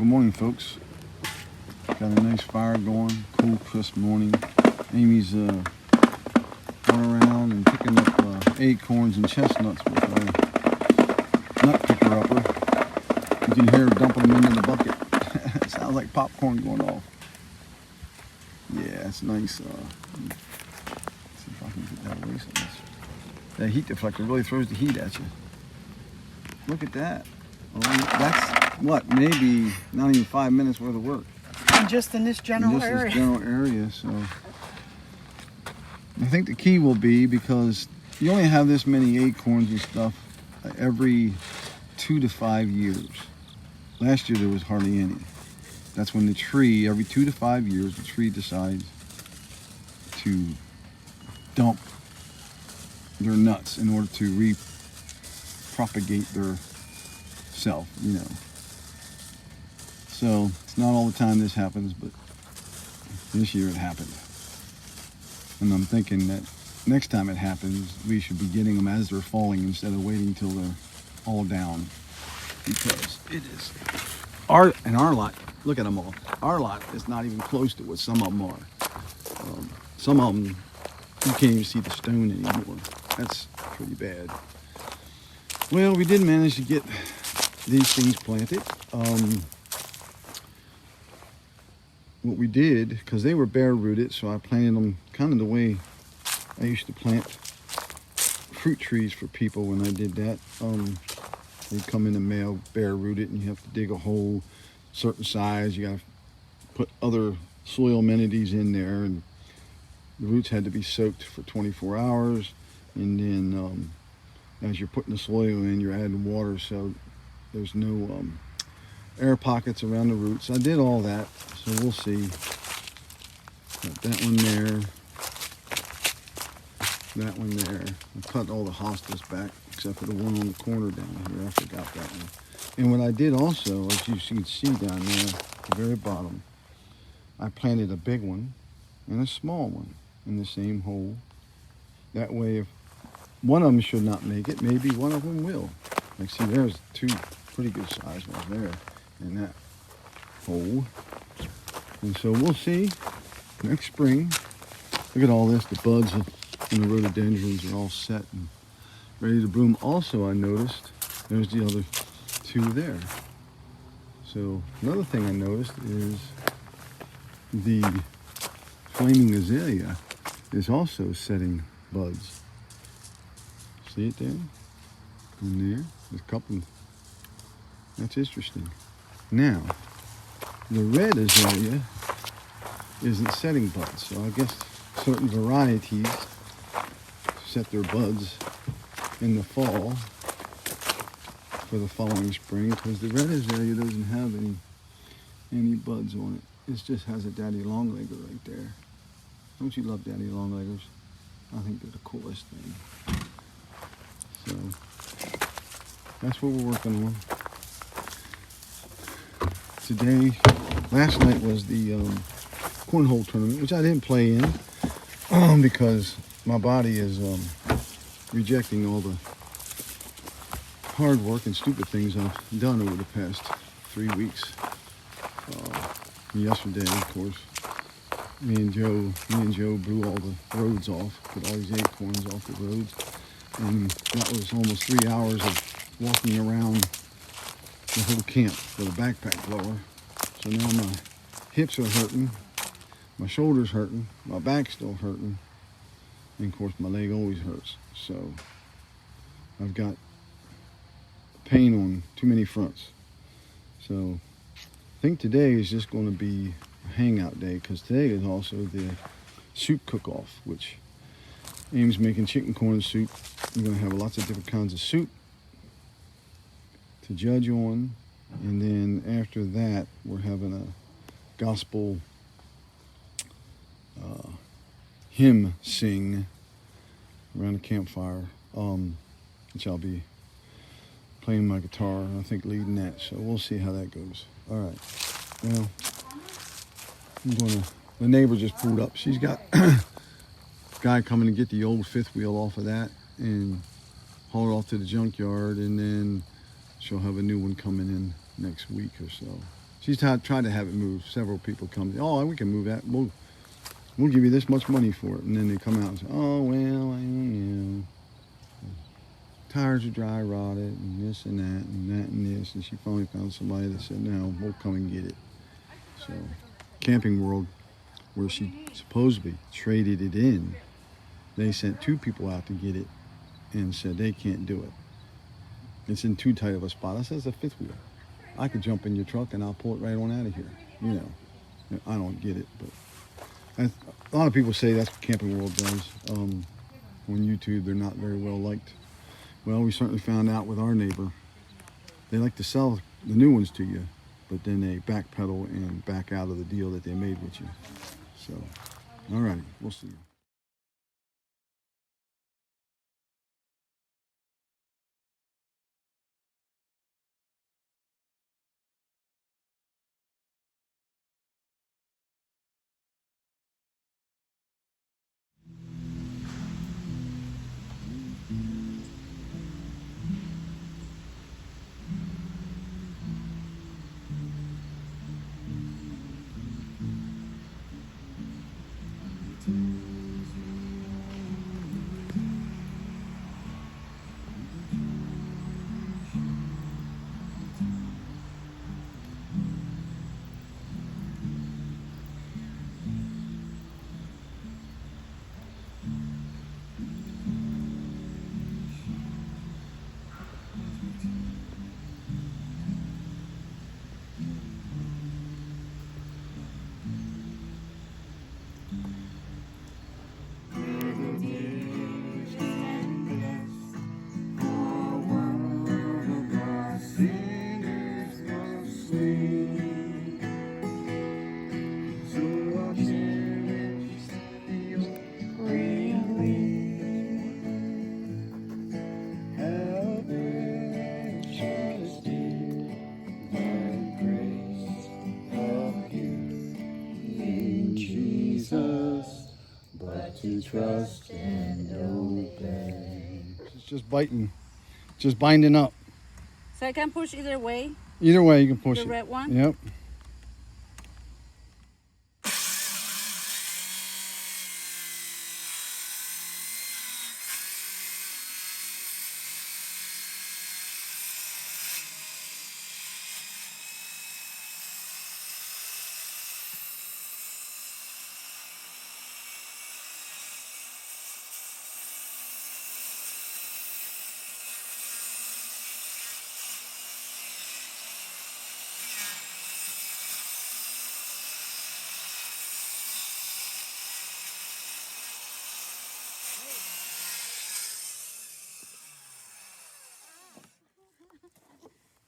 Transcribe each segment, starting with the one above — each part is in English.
morning, folks. Got a nice fire going, cool, crisp morning. Amy's going around and picking up acorns and chestnuts with a nut picker upper. You can hear her dumping them into the bucket. It sounds like popcorn going off. Yeah, it's nice. Let's see if I can get that away. That heat deflector really throws the heat at you. Look at that. Oh, that's what, maybe not even 5 minutes worth of work. And just in this general area. This general area, so I think the key will be, because you only have this many acorns and stuff every 2 to 5 years. Last year there was hardly any. That's when the tree, every 2 to 5 years, the tree decides to dump their nuts in order to repropagate their self, you know. So it's not all the time this happens, but this year it happened. And I'm thinking that next time it happens, we should be getting them as they're falling instead of waiting till they're all down. Because it is our lot, look at them all. Our lot is not even close to what some of them are. Some of them, you can't even see the stone anymore. That's pretty bad. Well, we did manage to get these things planted. What we did, because they were bare rooted, so I planted them kind of the way I used to plant fruit trees for people when I did that. They come in the mail bare rooted, and you have to dig a hole certain size. You got to put other soil amenities in there, and the roots had to be soaked for 24 hours. And then as you're putting the soil in, you're adding water, so there's no air pockets around the roots. I did all that, so we'll see. Got that one there, that one there. I cut all the hostas back except for the one on the corner down here. I forgot that one. And what I did also, as you can see down there at the very bottom, I planted a big one and a small one in the same hole. That way, if one of them should not make it, maybe one of them will. Like, see, there's two pretty good sized ones there in that hole. And so we'll see next spring. Look at all this. The buds and the rhododendrons are all set and ready to bloom. Also, I noticed there's the other two there. So another thing I noticed is the flaming azalea is also setting buds. See it there? In there? There's a couple. That's interesting. Now, the red azalea isn't setting buds, so I guess certain varieties set their buds in the fall for the following spring, because the red azalea doesn't have any buds on it. It just has a daddy longlegger right there. Don't you love daddy longleggers? I think they're the coolest thing. So that's what we're working on. Today, last night was the cornhole tournament, which I didn't play in because my body is rejecting all the hard work and stupid things I've done over the past 3 weeks. Yesterday, of course, me and Joe blew all the roads off, put all these acorns off the roads, and that was almost 3 hours of walking around the whole camp with a backpack blower. So now my hips are hurting, my shoulders hurting, my back's still hurting, and of course my leg always hurts. So I've got pain on too many fronts. So I think today is just going to be a hangout day, because today is also the soup cook-off, which Amy's making chicken corn soup. We're going to have lots of different kinds of soup to judge on, and then after that we're having a gospel hymn sing around the campfire, which I'll be playing my guitar, I think leading that, so we'll see how that goes. All right, well, the neighbor just pulled up. She's got a guy coming to get the old fifth wheel off of that and haul it off to the junkyard, and then she'll have a new one coming in next week or so. She's tried to have it moved. Several people come. Oh, we can move that. We'll give you this much money for it. And then they come out and say, oh well, tires are dry rotted and this and that and that and this. And she finally found somebody that said, no, we'll come and get it. So, Camping World, where she supposedly traded it in, they sent 2 people out to get it and said they can't do it. It's in too tight of a spot. I said, it's a 5th wheel. I could jump in your truck and I'll pull it right on out of here. You know, I don't get it, but a lot of people say that's what Camping World does. On YouTube, they're not very well liked. Well, we certainly found out with our neighbor. They like to sell the new ones to you, but then they backpedal and back out of the deal that they made with you. So, all righty, we'll see you. To trust and obey. It's just biting, just binding up. So I can push either way? Either way, you can push the it. red one? Yep.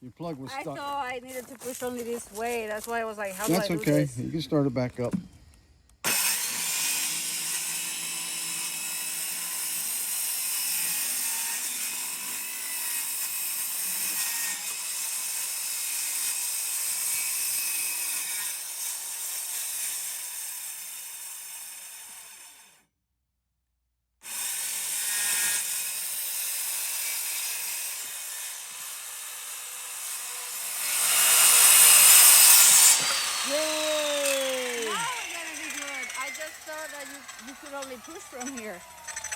Your plug was I stuck. thought I needed to push only this way. That's why I was like, how That's do I do okay. this? You can start it back up. Yay! Now it's gonna be good. I just thought that you could only push from here.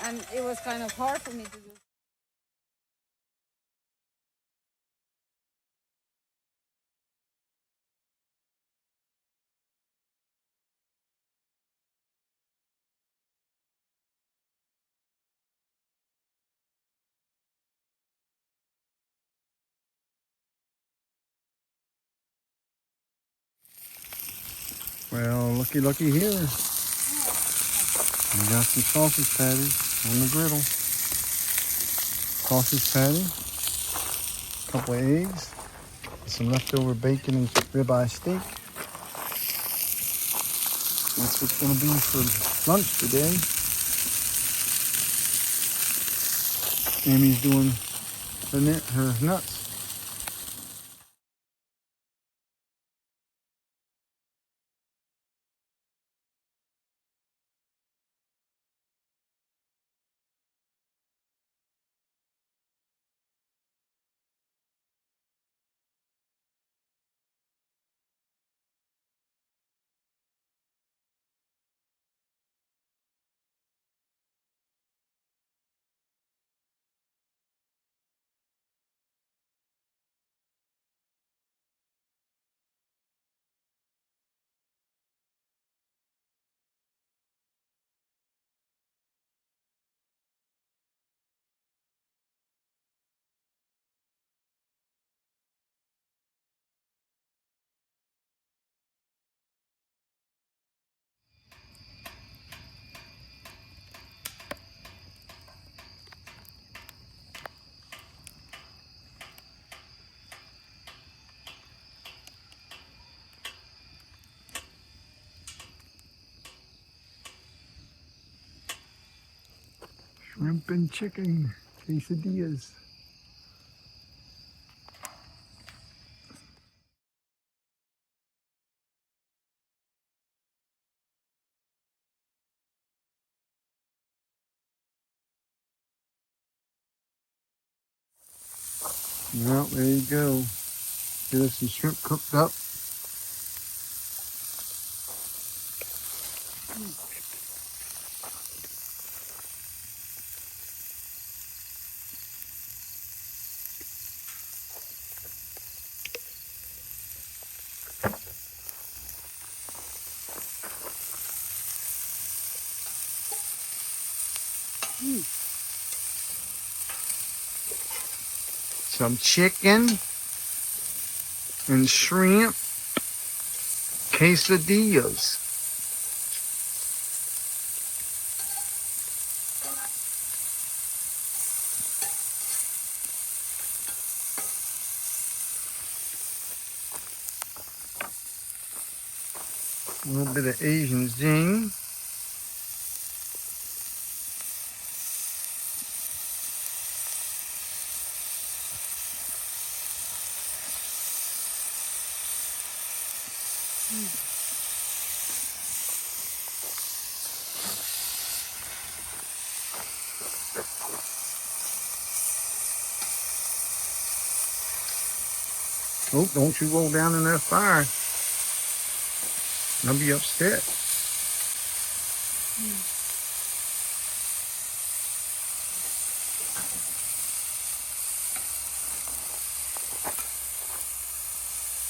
And it was kind of hard for me to do. Well, looky here. We got some sausage patties on the griddle. Sausage patty, a couple of eggs, some leftover bacon and ribeye steak. That's what's going to be for lunch today. Amy's doing her nuts. Shrimp and chicken quesadillas. Well, there you go. Get us some shrimp cooked up. Some chicken and shrimp quesadillas. A little bit of Asian zing. Oh, don't you roll down in that fire. I'll be upset.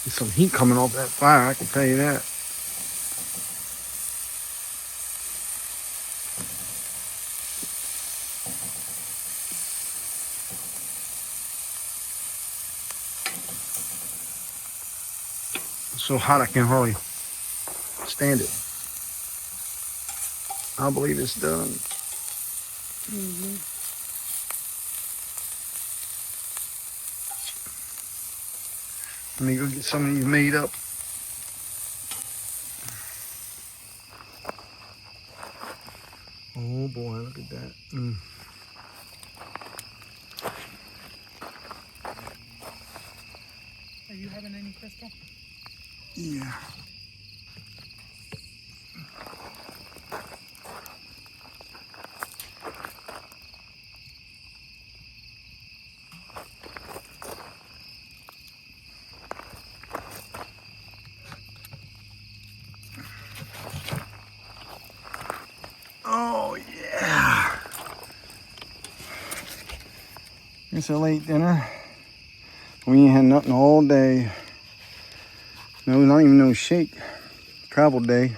There's some heat coming off that fire, I can tell you that. It's so hot I can hardly stand it. I believe it's done. Let me go get some of these made up. Oh boy, look at that. Are you having any, Crystal? Yeah. Oh yeah. It's a late dinner. We ain't had nothing all day. No, not even no shake. Travel day.